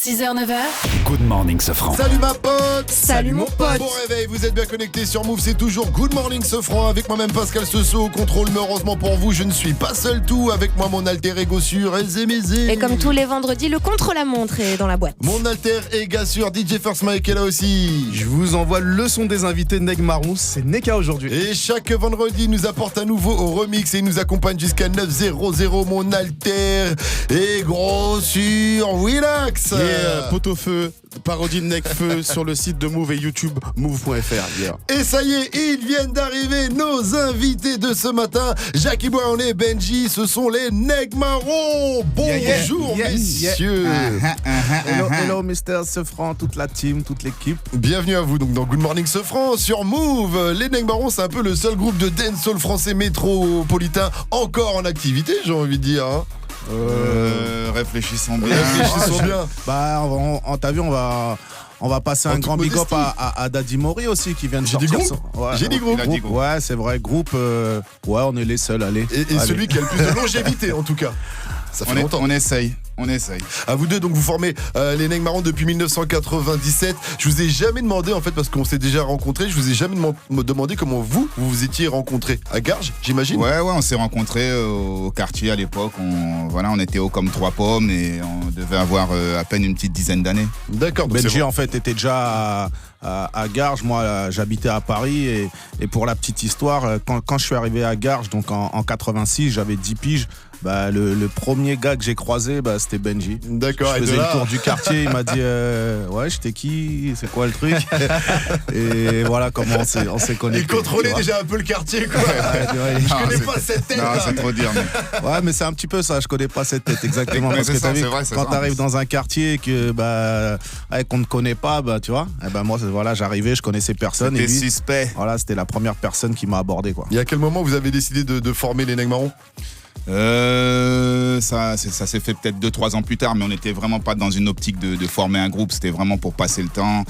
6h-9h. Good morning, Sofran. Salut ma pote. Salut mon pote. Bon réveil, vous êtes bien connectés sur Move, c'est toujours Good Morning Sofran avec moi-même Pascal Sesso au contrôle, mais heureusement pour vous, je ne suis pas seul tout, avec moi mon alter ego sur Elzémézé. Et comme tous les vendredis, le contre-la-montre est dans la boîte. Mon alter ego sur DJ First Mike est là aussi. Je vous envoie le son des invités de Neg Marron, c'est Neka aujourd'hui. Et chaque vendredi, il nous apporte un nouveau remix et il nous accompagne jusqu'à 9h00, mon alter et gros sur Willax. Et pot-au-feu, parodie de Necfeu sur le site de Move et YouTube, move.fr. Yeah. Et ça y est, ils viennent d'arriver, nos invités de ce matin, Jackie Brown et Benji, ce sont les Neg Marron. Bonjour messieurs. Hello Mr. Sofran, toute la team, toute l'équipe. Bienvenue à vous donc dans Good Morning Sofran sur Move. Les Neg Marron, c'est un peu le seul groupe de dancehall français métropolitain encore en activité, j'ai envie de dire. Hein. Réfléchissons bien. Réfléchissons bien. Bah, t'as vu, on va passer un grand big up à Daddy Mori aussi qui vient de J'ai dit sortir. groupe. Ouais, J'ai dit groupe. Ouais, c'est vrai, groupe. Ouais, on est les seuls, allez. Et Allez. celui qui a le plus de longévité en tout cas. Ça fait longtemps. On essaye. À vous deux, donc vous formez les Neg Marron depuis 1997. Je vous ai jamais demandé, en fait, parce qu'on s'est déjà rencontrés, je vous ai jamais demandé comment vous vous étiez rencontrés. À Garges, j'imagine. Ouais, on s'est rencontrés au quartier à l'époque. On était hauts comme trois pommes et on devait avoir à peine une petite dizaine d'années. D'accord. Donc Benji en fait était déjà à Garges, moi j'habitais à Paris et pour la petite histoire, quand je suis arrivé à Garges, donc en 86, j'avais 10 piges. Bah, le premier gars que j'ai croisé, c'était Benji. D'accord. Je faisais le tour du quartier, il m'a dit ouais, j'étais qui, c'est quoi le truc. Et voilà comment on s'est connectés. Il contrôlait déjà un peu le quartier, quoi. Je connais pas cette tête. Non, c'est trop dire. Mais... Ouais, mais c'est un petit peu ça, je connais pas cette tête exactement. Mais parce que ça, t'as vu, vrai, quand t'arrives dans un quartier que qu'on ne connaît pas, tu vois, moi voilà, j'arrivais, je connaissais personne. C'était et lui, suspect. Voilà, c'était la première personne qui m'a abordé, quoi. Et à quel moment vous avez décidé de former les Neg Marron? Ça s'est fait peut-être 2-3 ans plus tard, mais on n'était vraiment pas dans une optique de former un groupe. C'était vraiment pour passer le temps,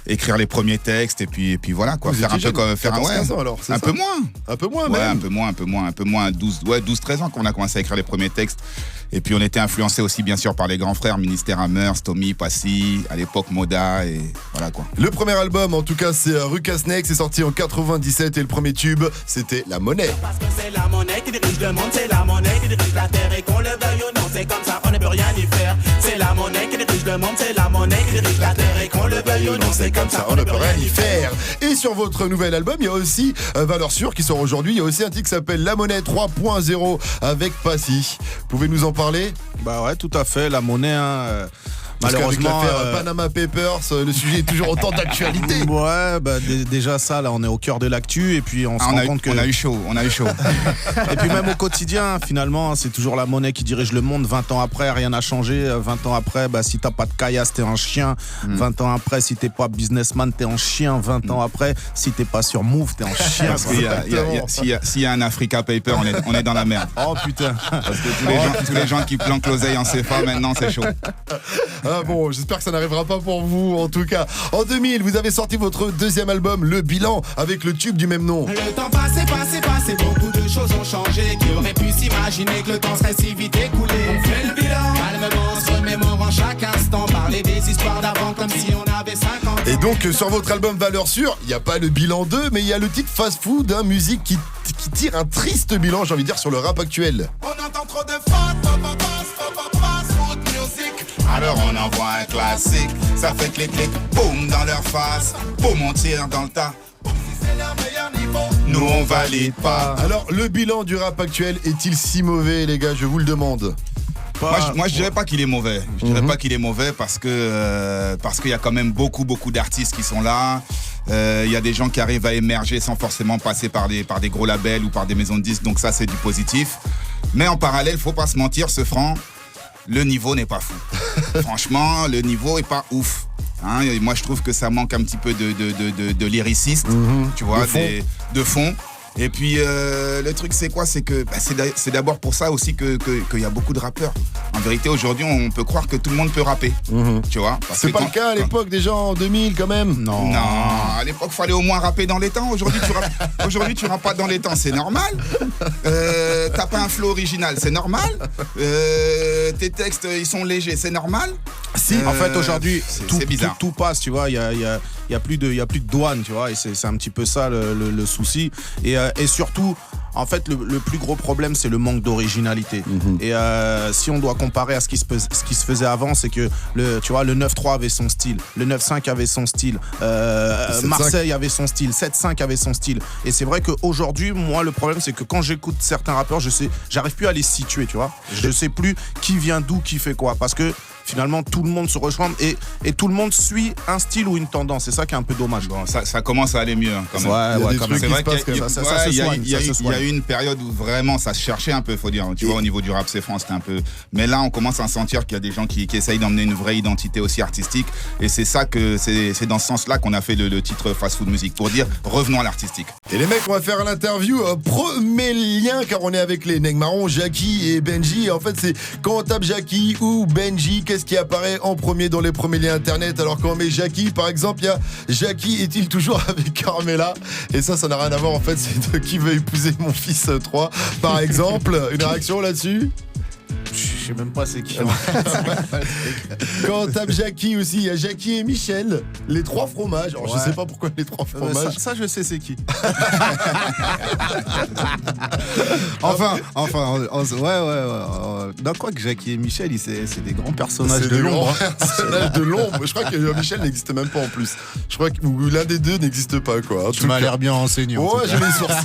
écrire les premiers textes et puis voilà quoi. Vous Faire un étiez peu comme faire 14, 15 ans, alors, c'est un ça peu moins. Un peu moins, Ouais, même. un peu moins, 12-13 ans qu'on a commencé à écrire les premiers textes. Et puis on était influencé aussi bien sûr par les grands frères, Ministère Hammers, Tommy, Passy, à l'époque Moda et voilà quoi. Le premier album, en tout cas, c'est Rucka Snake, c'est sorti en 97 et le premier tube, c'était La Monnaie. Parce que c'est la monnaie qui dirige le monde, c'est la monnaie qui dirige la terre et qu'on le veuille ou non, c'est comme ça, on ne peut rien y faire. C'est la monnaie qui dirige le monde, c'est la monnaie qui dirige la terre et qu'on le veuille ou non, c'est comme ça, on ne peut rien y faire. Et sur votre nouvel album, il y a aussi Valeurs Sûres qui sort aujourd'hui. Il y a aussi un titre qui s'appelle La Monnaie 3.0 avec Passy. Pouvez nous en parler? Bah ouais, tout à fait, la monnaie, malheureusement, avec l'affaire Panama Papers, le sujet est toujours autant d'actualité. Ouais, déjà ça, là, on est au cœur de l'actu et puis on se rend compte que... On a eu chaud. Et puis même au quotidien, finalement, c'est toujours la monnaie qui dirige le monde. 20 ans après, rien n'a changé. 20 ans après, si t'as pas de caillasse, t'es un chien. 20 ans après, si t'es pas businessman, t'es un chien. 20 ans après, si t'es pas sur Move, t'es un chien. Parce qu'il s'il y a un Africa Paper, on est dans la merde. Oh putain. Parce que tous les gens qui planquent l'oseille en CFA, maintenant c'est chaud. Ah bon, j'espère que ça n'arrivera pas pour vous en tout cas. En 2000, vous avez sorti votre deuxième album, Le Bilan, avec le tube du même nom. Le temps passé, beaucoup de choses ont changé. Qui aurait pu s'imaginer que le temps serait si vite écoulé? On fait le bilan, calmement, se remémorant chaque instant. Parler des histoires d'avant comme si on avait 50 ans. Et donc sur votre album Valeurs Sûres, il n'y a pas le bilan 2, mais il y a le titre Fast Food, musique qui tire un triste bilan, j'ai envie de dire, sur le rap actuel. On entend trop de fast food music. Alors on envoie un classique, ça fait clic, boum dans leur face, boum on tire dans le tas. Si c'est leur meilleur niveau, Nous on valide pas. Alors le bilan du rap actuel est-il si mauvais, les gars, je vous le demande? Moi je dirais pas qu'il est mauvais. Je dirais pas qu'il est mauvais parce qu'il y a quand même beaucoup d'artistes qui sont là. Il y a des gens qui arrivent à émerger sans forcément passer par des gros labels ou par des maisons de disques. Donc ça c'est du positif. Mais en parallèle, faut pas se mentir, Sofran, le niveau n'est pas fou. Franchement, le niveau est pas ouf. Moi je trouve que ça manque un petit peu de lyricisme, tu vois, de fond. Et puis le truc c'est quoi? C'est que c'est d'abord pour ça aussi qu'il y a beaucoup de rappeurs. En vérité aujourd'hui on peut croire que tout le monde peut rapper. Tu vois? C'est pas le cas à l'époque déjà en 2000 quand même. Non. Non, à l'époque fallait au moins rapper dans les temps. Aujourd'hui tu rappes pas dans les temps, c'est normal. T'as pas un flow original, c'est normal. Tes textes ils sont légers, c'est normal. Si, en fait aujourd'hui c'est bizarre. Tout passe, tu vois, il y a plus de douane, tu vois, et c'est un petit peu ça le souci. Et surtout, en fait, le plus gros problème, c'est le manque d'originalité. Et si on doit comparer à ce qui se faisait avant, c'est que le 9-3 avait son style, le 9-5 avait son style, Marseille avait son style, 7-5 avait son style. Et c'est vrai qu'aujourd'hui, moi, le problème, c'est que quand j'écoute certains rappeurs, j'arrive plus à les situer, tu vois. Je sais plus qui vient d'où, qui fait quoi, parce que finalement tout le monde se ressemble et tout le monde suit un style ou une tendance. C'est ça qui est un peu dommage. Bon, ça commence à aller mieux quand même. Ouais, quand même. C'est vrai qu'il y a eu eu une période où vraiment ça se cherchait un peu, faut dire. Tu vois, au niveau du rap, c'est France, c'était un peu. Mais là, on commence à sentir qu'il y a des gens qui essayent d'emmener une vraie identité aussi artistique. Et c'est ça que c'est dans ce sens-là qu'on a fait le titre Fast Food Music pour dire revenons à l'artistique. Et les mecs, on va faire l'interview. Premier lien, car on est avec les Nègres Marrons, Jackie et Benji. Et en fait, c'est quand on tape Jackie ou Benji, qu'est-ce qui apparaît en premier dans les premiers liens internet? Alors quand on met Jackie, par exemple, il y a Jackie est-il toujours avec Carmela? Et ça n'a rien à voir en fait, c'est de qui veut épouser mon fils 3, par exemple. Une réaction là-dessus? Je sais même pas c'est qui. Quand on tape Jackie aussi, il y a Jackie et Michel, les 3 fromages. Alors je sais pas pourquoi les 3 fromages. Ça je sais c'est qui. Dans quoi que Jackie et Michel, c'est des grands personnages de l'ombre. Personnages de l'ombre. Je crois que Michel n'existe même pas en plus. Je crois que l'un des deux n'existe pas quoi. Tu m'as l'air bien renseigné. Ouais, j'ai les sources.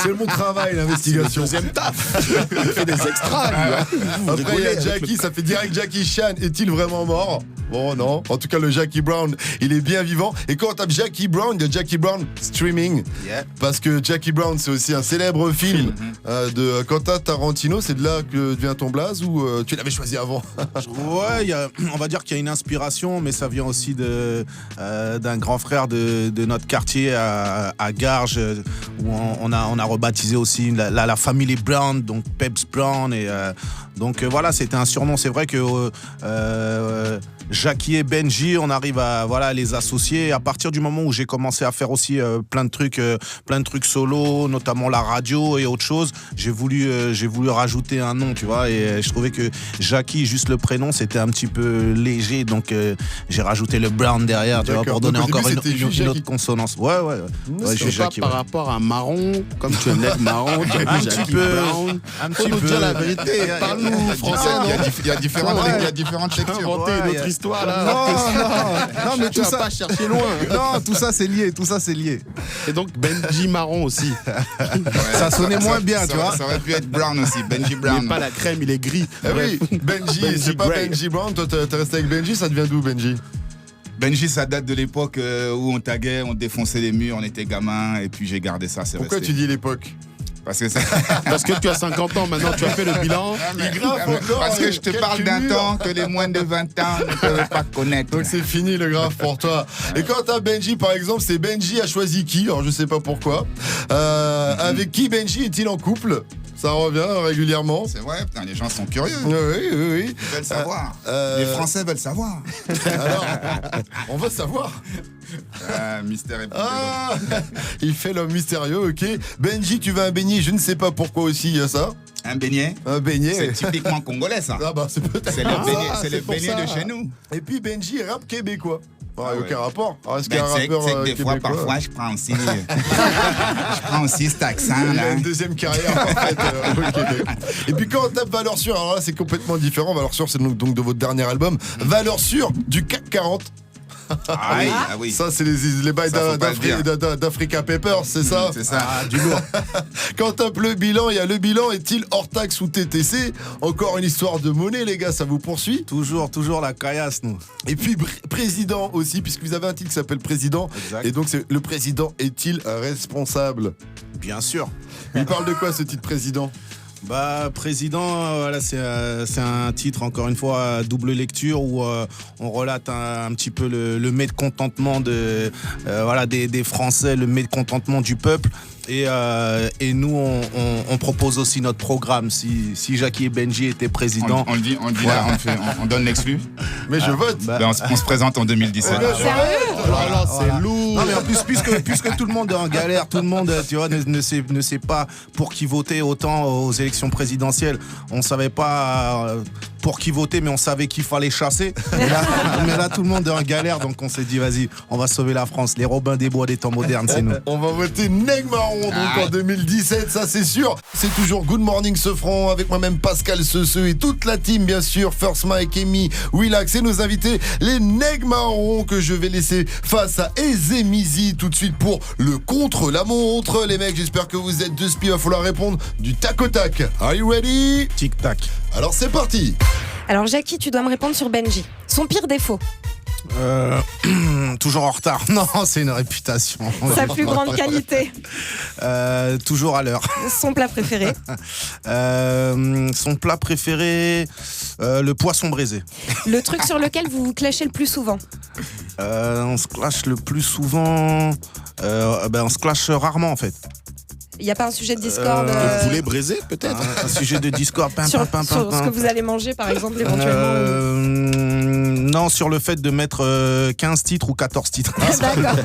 C'est mon travail, l'investigation. Deuxième taf. Il fait des extras. Après, il y a Jackie, ça fait direct Jackie Chan. Est-il vraiment mort? Bon, non. En tout cas, le Jackie Brown, il est bien vivant. Et quand on tape Jackie Brown, il y a Jackie Brown Streaming. Yeah. Parce que Jackie Brown, c'est aussi un célèbre film de Quentin Tarantino. C'est de là que vient ton blaze ou tu l'avais choisi avant? Ouais, on va dire qu'il y a une inspiration, mais ça vient aussi d'un grand frère de notre quartier à Garges, où on a rebaptisé aussi la famille Brown, donc Peps Brown. Et donc voilà, c'était un surnom. C'est vrai que Jackie et Benji, on arrive à les associer. Et à partir du moment où j'ai commencé à faire aussi plein de trucs solo, notamment la radio et autre chose, j'ai voulu rajouter un nom, tu vois. Et je trouvais que Jackie, juste le prénom, c'était un petit peu léger, donc j'ai rajouté le Brown derrière, tu vois, pour donner encore une autre consonance. Ouais, je suis Jackie. Par rapport à marron, comme tu es un nègre marron, tu as dit Jackie Brown. Faut nous dire la vérité. Parle-nous français, non? Il y a différentes lectures. Inventer une autre histoire là. Non, mais tu vas pas chercher loin. Non, tout ça c'est lié. Et donc Benji marron aussi. Ça sonnait moins bien, tu vois. Ça aurait pu être Brown aussi, Benji Brown. Il n'est pas la crème, il est gris. Oui, Benji, c'est pas Benji Brown. Toi, t'es resté avec Benji, ça devient d'où Benji? Benji, ça date de l'époque où on taguait, on défonçait les murs, on était gamins, et puis j'ai gardé ça. Pourquoi tu dis l'époque? Parce que, parce que tu as 50 ans maintenant, tu as fait le bilan. Parce que je te parle d'un temps que les moins de 20 ans ne peuvent pas connaître. Donc c'est fini le graphe pour toi. Et quand t'as Benji par exemple, c'est Benji a choisi qui? Alors je sais pas pourquoi. Avec qui Benji est-il en couple? Ça revient régulièrement. C'est vrai, putain, les gens sont curieux. Oui. Ils veulent savoir. Les Français veulent savoir. Alors, on veut savoir. Mystère et il fait l'homme mystérieux, ok. Benji, tu veux un beignet? Je ne sais pas pourquoi aussi il y a ça. Un beignet? Un beignet. C'est typiquement congolais ça. Ah bah c'est peut-être. C'est le beignet de chez nous. Et puis Benji, rap québécois. Ah, aucun rapport. Alors, est-ce qu'il y a un rappeur québécois? Des fois, parfois, je prends aussi cet accent. Il a une deuxième carrière en fait au Québec. Et puis quand on tape Valeurs Sûres, alors là c'est complètement différent. Valeurs Sûres, c'est donc de votre dernier album. Valeurs Sûres du CAC 40. Ah oui. Ça, c'est les bails d'Africa Papers, c'est ça? C'est ça. Du lourd. Quand on tape le bilan, il y a le bilan est-il hors taxe ou TTC? Encore une histoire de monnaie, les gars, ça vous poursuit? Toujours la caillasse, nous. Et puis président aussi, puisque vous avez un titre qui s'appelle Président. Exact. Et donc, le président est-il responsable? Bien sûr. Il parle de quoi ce titre Président? Président, voilà, c'est un titre, encore une fois, double lecture où on relate un petit peu le mécontentement des Français, le mécontentement du peuple. Et nous, on propose aussi notre programme. Si Jackie et Benji étaient présidents. On le dit là, on donne l'exclu. Mais je vote. On se présente en 2017. C'est lourd. Non mais en plus puisque tout le monde est en galère, tout le monde tu vois ne sait pas pour qui voter. Autant aux élections présidentielles, on savait pas pour qui voter, mais on savait qu'il fallait chasser. Mais là tout le monde est en galère, donc on s'est dit vas-y, on va sauver la France. Les Robins des Bois des temps modernes, c'est nous. On va voter Neg Marron donc en 2017, ça c'est sûr. C'est toujours Good Morning Sofran avec moi-même Pascal Seseu et toute la team bien sûr, First Mike, Amy, Willax et nos invités, les Neg Marron que je vais laisser face à Ezemizi tout de suite pour le contre-la-montre. Les mecs, j'espère que vous êtes de spi, il va falloir répondre du tac au tac. Are you ready? Tic-tac. Alors c'est parti. Alors Jackie, tu dois me répondre sur Benji. Son pire défaut. Toujours en retard. Non, c'est une réputation. Sa plus grande qualité. Toujours à l'heure. Son plat préféré. Son plat préféré, le poisson braisé. Le truc sur lequel vous vous clashez le plus souvent. On se clash le plus souvent. On se clash rarement en fait. Il n'y a pas un sujet de Discord Le poulet braisé, peut-être. Un sujet de Discord. sur ce que vous allez manger, par exemple, éventuellement. Non, sur le fait de mettre 15 titres ou 14 titres. D'accord.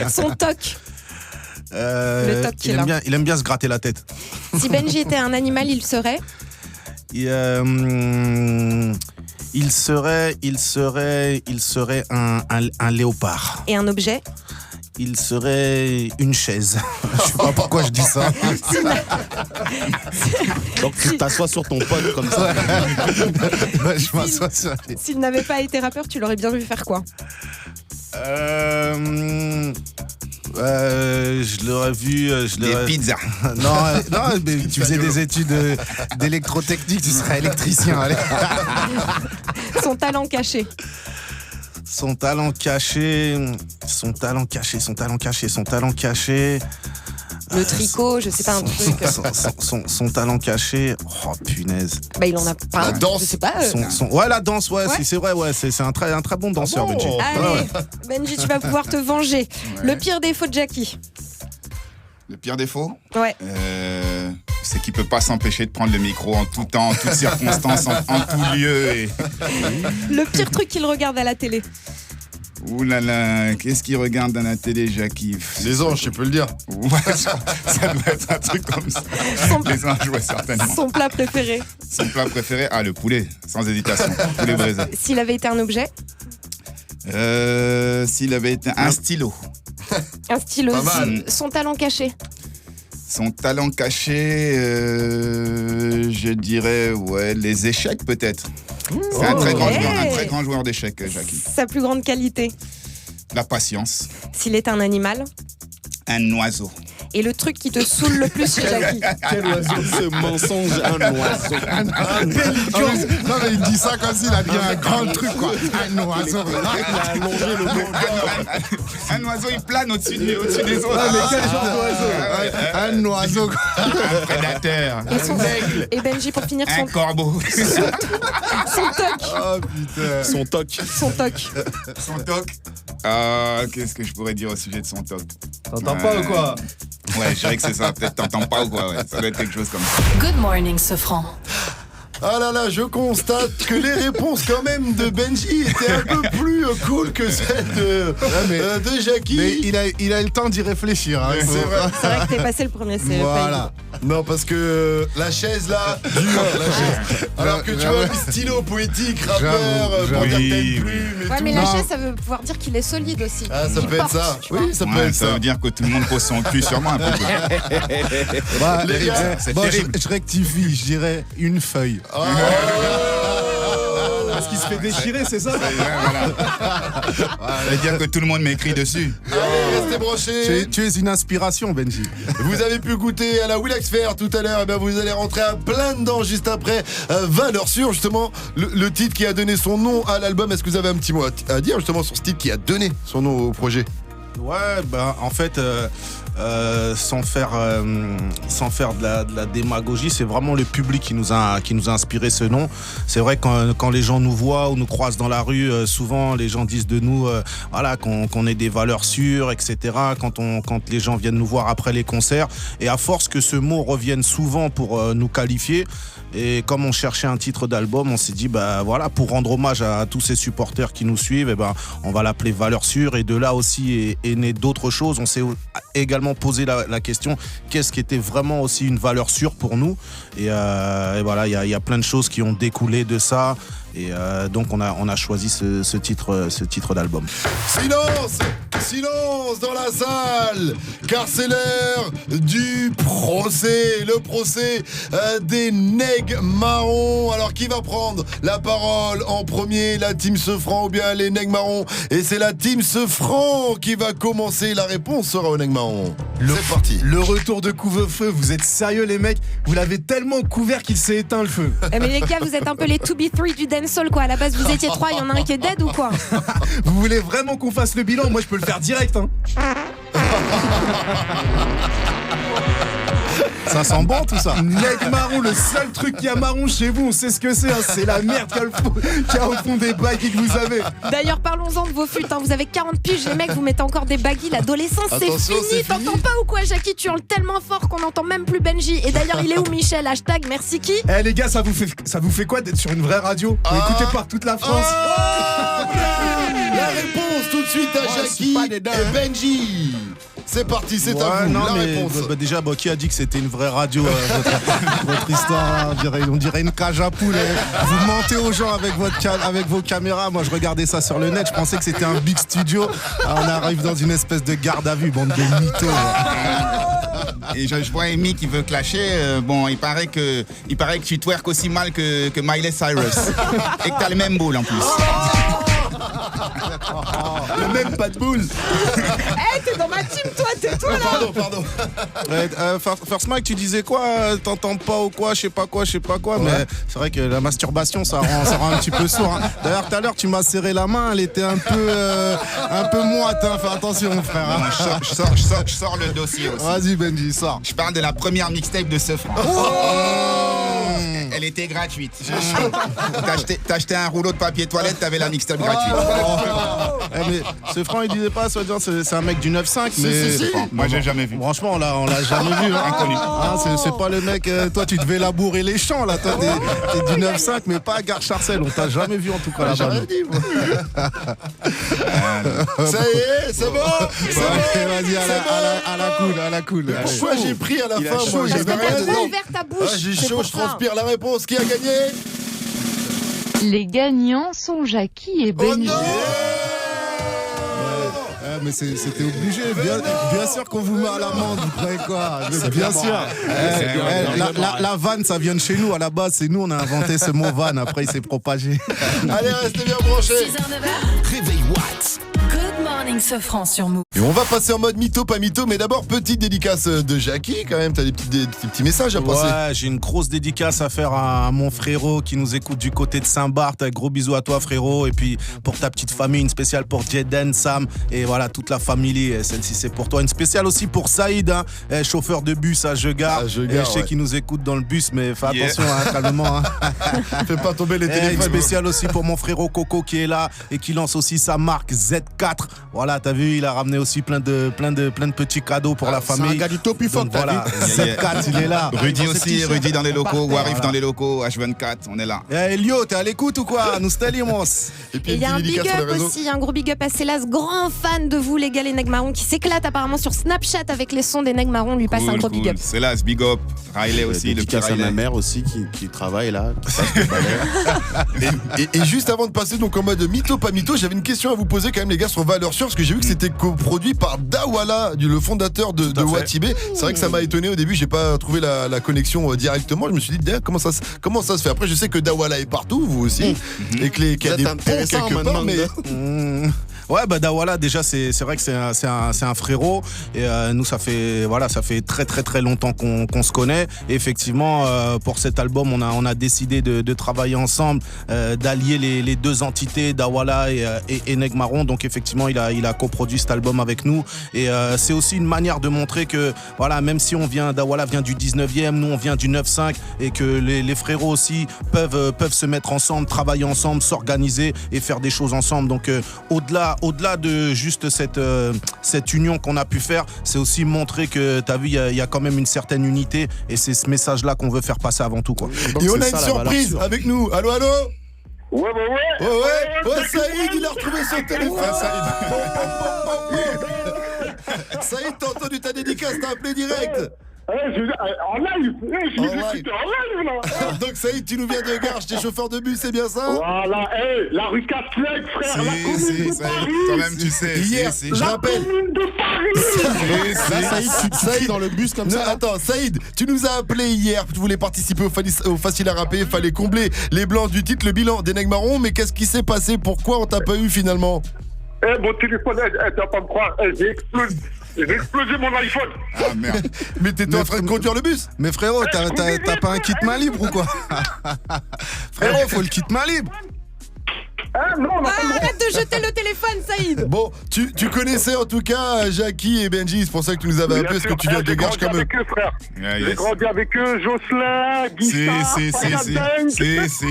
Son toc. Le toc qui est là. Il aime bien se gratter la tête. Si Benji était un animal, il serait Il serait un léopard. Et un objet? Il serait une chaise. Je sais pas pourquoi je dis ça. Donc tu t'assois sur ton pote comme ça. Je m'assois sur les... S'il n'avait pas été rappeur, tu l'aurais bien vu faire quoi? Je l'aurais vu. Des pizzas. Non, mais tu faisais des études d'électrotechnique, tu serais électricien. Allez. Son talent caché. Son talent caché. Le tricot, je sais pas, un truc. Son talent caché. Oh punaise. Bah il en a pas. La danse. Je sais pas. Ouais, la danse, ouais. Ouais. C'est vrai, ouais. C'est un très bon danseur, Benji. Allez, Benji, tu vas pouvoir te venger. Le pire défaut de Jackie. Le pire défaut, Ouais. c'est qu'il peut pas s'empêcher de prendre le micro en tout temps, en toutes circonstances, en tout lieu. Et... Le pire truc qu'il regarde à la télé. Ouh là là, qu'est-ce qu'il regarde dans la télé, Jackie? Les anges, je peux le dire. Ouais, ça doit être un truc comme ça. Les anges, ouais, certainement. Son plat préféré. Son plat préféré, le poulet, sans hésitation. Poulet braisé. S'il avait été un objet. S'il avait été un stylo. Un stylo. Pas mal. Son talent caché. Son talent caché, je dirais, les échecs peut-être. C'est un très grand joueur d'échecs, Jackie. Sa plus grande qualité. La patience. S'il est un animal. Un oiseau. Et le truc qui te saoule le plus chez Jackie. Quel oiseau, ce mensonge, un oiseau. Un belliqueux. Non mais il dit ça comme s'il a dit un grand truc quoi. Un oiseau. Il a allongé le mot. Un oiseau, il plane au-dessus des autres. Ah, mais quel genre d'oiseau? Un oiseau. Un prédateur. Et Benji, pour finir, Un corbeau. son toc. Oh putain. Son toc. Son toc. Son toc. Qu'est-ce que je pourrais dire au sujet de son toc? T'entends pas ou quoi? Ouais, je dirais que c'est ça. Peut-être t'entends pas ou quoi, ouais. Ça doit être quelque chose comme ça. Good morning, Sofran. Ah là là, je constate que les réponses quand même de Benji étaient un peu plus cool que celles de Jackie. Mais il a eu le temps d'y réfléchir. Hein, C'est vrai. C'est vrai que t'es passé le premier, c'est Voilà. Non, parce que la chaise là, dure la chaise. Alors que tu vois, le stylo poétique, rappeur, pour dire telle plume et Ouais, tout. mais la chaise, ça veut pouvoir dire qu'il est solide aussi. Ah, ça Il peut être porte, ça. tu vois. Oui, ça peut Ouais, être ça ça. veut dire que tout le monde pose son cul sur moi un peu. Les gars, C'est Bon, terrible. je rectifie, je dirais une feuille. Parce qu'il se fait déchirer, c'est ça? Ouais, voilà. Ça veut dire que tout le monde m'écrit dessus. allez, restez branchés. Tu es une inspiration, Benji. Vous avez pu goûter à la Willax Fair tout à l'heure. Et bien vous allez rentrer à plein dedans juste après Valeur Sûre, justement, le titre qui a donné son nom à l'album. Est-ce que vous avez un petit mot à dire justement sur ce titre qui a donné son nom au projet? Ouais, bah en fait, sans faire de la démagogie, c'est vraiment le public qui nous a inspiré ce nom. C'est vrai quand les gens nous voient ou nous croisent dans la rue, souvent les gens disent de nous voilà, qu'on ait des valeurs sûres, etc. Quand les gens viennent nous voir après les concerts. Et à force que ce mot revienne souvent pour nous qualifier, et comme on cherchait un titre d'album, on s'est dit voilà, pour rendre hommage à tous ces supporters qui nous suivent, on va l'appeler Valeurs Sûres. Et de là aussi est né d'autres choses. On s'est également posé la question, qu'est-ce qui était vraiment aussi une valeur sûre pour nous, et voilà, il y a plein de choses qui ont découlé de ça. Et donc on a choisi ce titre d'album. Silence dans la salle, car c'est l'heure du procès. Le procès des Nègres Marrons. Alors qui va prendre la parole en premier, la team Sefran ou bien les Nègres Marrons? Et c'est la team Sefran qui va commencer. La réponse sera aux Nègres Marrons. C'est parti. Le retour de couvre-feu, vous êtes sérieux les mecs? Vous l'avez tellement couvert qu'il s'est éteint le feu. Mais les gars, vous êtes un peu les 2B3 du dancehall quoi. À la base vous étiez 3, il y en a un qui est dead ou quoi? Vous voulez vraiment qu'on fasse le bilan? Moi je peux le faire direct hein. Ça sent bon tout ça. Nègres Marrons, le seul truc qui a marron chez vous, on sait ce que c'est hein. C'est la merde qu'il y a au fond des baggies que vous avez. D'ailleurs parlons-en de vos fûts hein. Vous avez 40 piges les mecs, vous mettez encore des baggies. L'adolescence c'est fini. T'entends pas ou quoi Jackie? Tu hurles tellement fort qu'on n'entend même plus Benji. Et d'ailleurs il est où Michel? Hashtag merci qui? Eh les gars, ça vous fait quoi d'être sur une vraie radio écoutée par toute la France? La réponse tout de suite à Jackie et Benji. C'est parti, c'est à vous, la réponse. Déjà, qui a dit que c'était une vraie radio votre histoire, on dirait une cage à poules. Vous mentez aux gens avec vos caméras. Moi, je regardais ça sur le net, je pensais que c'était un big studio. Alors, on arrive dans une espèce de garde à vue, bande de mythos. Et je vois Amy qui veut clasher. Il paraît que tu twerk aussi mal que Miley Cyrus. Et que t'as le même boule en plus. Le même pas de boule. T'es dans ma team toi, tais-toi là. Pardon. First Mike, tu disais quoi? T'entends pas ou quoi? Je sais pas quoi. Ouais. Mais c'est vrai que la masturbation, ça rend un petit peu sourd. Hein. D'ailleurs, tout à l'heure, tu m'as serré la main, elle était un peu moite. Hein. Fais attention, mon frère. Hein. Je sors le dossier aussi. Vas-y, Benji, sors. Je parle de la première mixtape de Sefran. Elle était gratuite. T'as acheté un rouleau de papier toilette, t'avais la mixtape gratuite. Mais Sefran, il disait pas, soi-disant, c'est un mec du 9-5, mais. Si. Moi, j'ai jamais vu. Franchement, on l'a jamais vu. Hein. Inconnu. Ah, c'est pas le mec, toi, tu devais labourer les champs, là. Toi, t'es du 9-5, mais pas à Gare-Charcel. On t'a jamais vu, en tout cas, là-bas. Ça y est, c'est bon. Vas-y, à la cool. Pourquoi j'ai pris à la fin, moi? Parce que J'avais rien t'as dit. trop ouvert ta bouche. J'ai c'est chaud, pour je ça. transpire. La réponse, qui a gagné? Les gagnants sont Jackie et Benji. Mais c'était obligé, bien sûr qu'on vous met à l'amende, vous croyez quoi? Bien sûr. La vanne, ça vient de chez nous, à la base, c'est nous, on a inventé ce mot vanne, après il s'est propagé. Allez, restez bien branchés. 6h-9h. Réveil Watts. Good morning Sefran sur Move. Et on va passer en mode mytho, pas mytho, mais d'abord, petite dédicace de Jackie, quand même. T'as des petits messages à passer. Ouais, j'ai une grosse dédicace à faire à mon frérot qui nous écoute du côté de Saint-Barth. Gros bisous à toi, frérot. Et puis, pour ta petite famille, une spéciale pour Jeden, Sam et voilà, toute la famille. Celle-ci, c'est pour toi. Une spéciale aussi pour Saïd, hein, chauffeur de bus à Jeugard. Je sais qu'il nous écoute dans le bus, mais fais attention, hein, calmement. Hein. Fais pas tomber les téléphones. Une spéciale aussi pour mon frérot Coco qui est là et qui lance aussi sa marque Z4. Voilà, t'as vu, il a ramené aussi plein de petits cadeaux pour la famille. C'est un gars du top Donc, voilà, Z4, il est là. Rudy aussi, Rudy dans les locaux, Warif dans les locaux, H24, on est là. Elio, t'es à l'écoute ou quoi? Nous stelimos. Et puis, il y a un big up aussi, un gros big up à Célas, grand fan de vous les gars les Nègres Marrons, qui s'éclate apparemment sur Snapchat avec les sons des Nègres Marrons, on lui passe un gros big up. C'est là, big up. Riley aussi, le petit dédicace à Riley. ma mère aussi qui travaille là, qui passe le balai. Et juste avant de passer donc en mode mytho, pas mytho, j'avais une question à vous poser quand même les gars sur Valeurs Sûres, parce que j'ai vu que c'était coproduit par Dawala, le fondateur de Watibé. C'est vrai que ça m'a étonné au début, j'ai pas trouvé la connexion directement. Je me suis dit, comment ça se fait? Après, je sais que Dawala est partout, vous aussi, et qu'il y a des ponts quelque part, mais... Ouais, bah Dawala, déjà, c'est vrai que c'est un frérot. Et nous, ça fait très très très longtemps qu'on se connaît. Et effectivement, pour cet album, on a décidé de travailler ensemble, d'allier les deux entités, Dawala et Neg Marron. Donc effectivement, il a coproduit cet album avec nous. Et c'est aussi une manière de montrer que, voilà, même si Dawala vient du 19e, nous on vient du 9-5, et que les frérots aussi peuvent se mettre ensemble, travailler ensemble, s'organiser et faire des choses ensemble. Donc au-delà de juste cette union qu'on a pu faire, c'est aussi montrer que, t'as vu, il y a quand même une certaine unité, et c'est ce message-là qu'on veut faire passer avant tout, quoi. Donc, et on a une surprise avec nous. Allô, allô? Ouais. Saïd, il a retrouvé son téléphone. Saïd, t'as entendu ta dédicace, t'as appelé direct. En live, je l'ai écouté en live là. Donc Saïd, tu nous viens de Garches, t'es chauffeur de bus, c'est bien ça? Voilà, la rue Catlec, frère, la commune de Paris. Toi-même tu sais. Hier, je rappelle. Commune de Paris. Là, Saïd, tu cries dans le bus comme ça. Attends, Saïd, tu nous as appelé hier, tu voulais participer au Facile à rapper, il fallait combler les blancs du titre, le bilan des Neg Marron, mais qu'est-ce qui s'est passé? Pourquoi on t'a pas eu finalement? Mon téléphone, tu vas pas me croire, j'ai explosé mon iPhone. Ah merde. Mais t'étais en train de conduire le bus? Mais frérot, t'as pas un kit main libre ou quoi? Frérot, faut le kit main libre. Non, arrête de jeter le téléphone, Saïd. Bon, tu connaissais en tout cas Jackie et Benji, c'est pour ça que tu nous avais appelé, parce que tu viens de Garches comme eux. J'ai grandi avec eux, frère. J'ai grandi avec eux, Jocelyn, Guy. Si.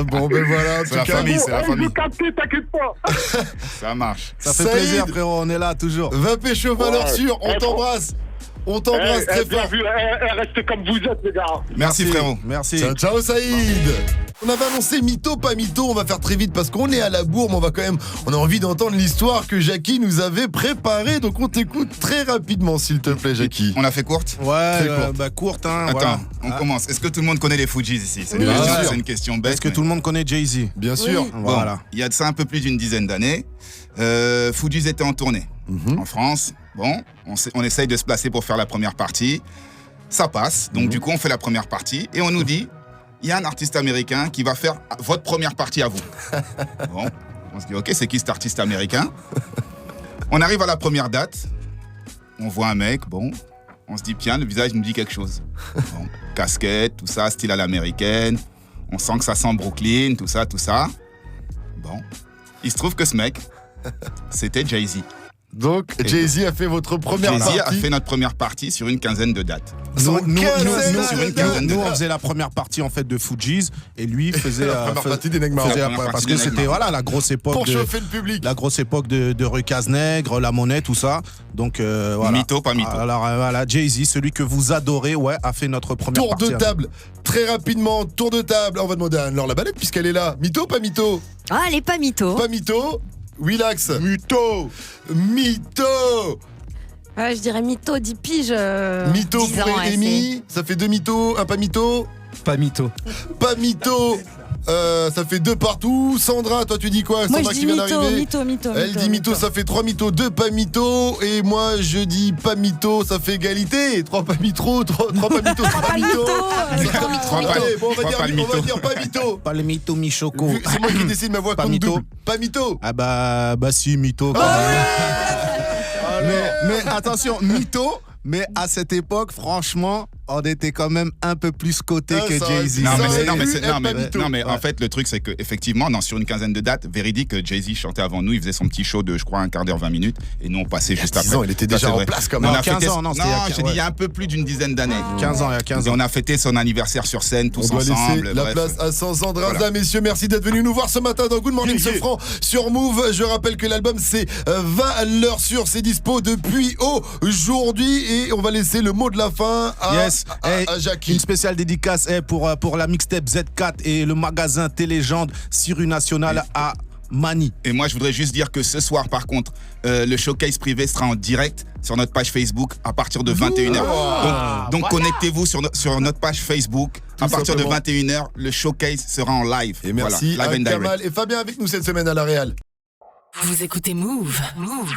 Bon, ben voilà, en C'est tout la cas. famille, c'est la famille. Je capté, t'inquiète pas. Ça marche. Ça fait Saïd, plaisir, frérot, on est là toujours. Va pécho valeur sûre, on t'embrasse. On t'embrasse très bien fort. vu, restez comme vous êtes, les gars. Merci frérot. Merci. Ciao Saïd. On avait annoncé mytho, pas mytho, on va faire très vite parce qu'on est à la bourre, mais on a envie d'entendre l'histoire que Jackie nous avait préparée, donc on t'écoute très rapidement s'il te plaît Jackie. On l'a fait courte? Ouais, courte, hein. Attends, voilà. on commence. Est-ce que tout le monde connaît les Fujis ici? C'est une question bête. Est-ce que tout le monde connaît Jay-Z? Bien sûr. Oui. Voilà. Il y a de ça un peu plus d'une dizaine d'années, Fujis était en tournée en France. Bon, on essaye de se placer pour faire la première partie. Ça passe. Donc du coup, on fait la première partie et on nous dit, il y a un artiste américain qui va faire votre première partie à vous. Bon, on se dit, ok, c'est qui cet artiste américain? On arrive à la première date. On voit un mec, bon, on se dit, tiens, le visage nous dit quelque chose. Bon, casquette, tout ça, style à l'américaine. On sent que ça sent Brooklyn, tout ça. Bon, il se trouve que ce mec, c'était Jay-Z. Donc Jay-Z a fait votre première partie. Jay-Z a fait notre première partie sur une quinzaine de dates. Nous, on on faisait la première partie en fait de Fujis et lui faisait la première partie des Neg Marron. Parce que c'était la grosse époque pour chauffer le public. La grosse époque de Recaz Nègre, La Monnaie, tout ça. Donc voilà. Mytho, pas mytho. Alors voilà, Jay-Z, celui que vous adorez, a fait notre première partie. Tour de table, très rapidement, tour de table. On va demander à Anne-Laure Labalette puisqu'elle est là. Mytho, pas mytho? Ah, elle est pas mytho. Pas mytho. Willax. Mytho. Je dirais mytho, 10 piges. Mytho 10 pour ans, Amy. Ça fait 2 mythos, un pas mytho. Pas mytho. Pas mytho. Ça fait 2 partout. Sandra, toi tu dis quoi? Moi Sandra je qui dis vient d'arriver. mytho. Elle dit mytho, ça fait 3 mythos, 2 pas mythos. Et moi je dis pas mytho, ça fait égalité. 3 pas mythos, 3 pas mythos, 3 pas mythos. Bon, on va dire pas mytho. Pas le mytho Michoko. C'est moi qui décide, ma voix compte double. Pas mytho. Ah bah si, mytho. Mais attention, mytho. Mais à cette époque, franchement, on était quand même un peu plus coté que Jay-Z. Non mais en fait le truc c'est que effectivement sur une quinzaine de dates, véridique, Jay-Z chantait avant nous, il faisait son petit show de je crois un quart d'heure, 20 minutes et nous on passait juste après. 10 ans, il était déjà en place quand même. On a 15 fêté... ans, non, j'ai dit il y a un peu plus d'une dizaine d'années. 15 ans, il y a 15 ans. Et on a fêté son anniversaire sur scène tous ensemble. On doit laisser la place à Sandra. Voilà. Messieurs, merci d'être venus nous voir ce matin dans Good Morning Sofran sur Move. Je rappelle que l'album c'est Valeur Sûre, c'est dispo depuis aujourd'hui et on va laisser le mot de la fin à Jackie. Une spéciale dédicace pour la mixtape Z4 et le magasin Télégende Siru National à Mani. Et moi je voudrais juste dire que ce soir par contre le showcase privé sera en direct sur notre page Facebook à partir de 21h. Donc connectez-vous sur notre page Facebook. À partir de 21h, le showcase sera en live. Et merci à Kamal et Fabien avec nous cette semaine à la Real. Vous écoutez Move. Move.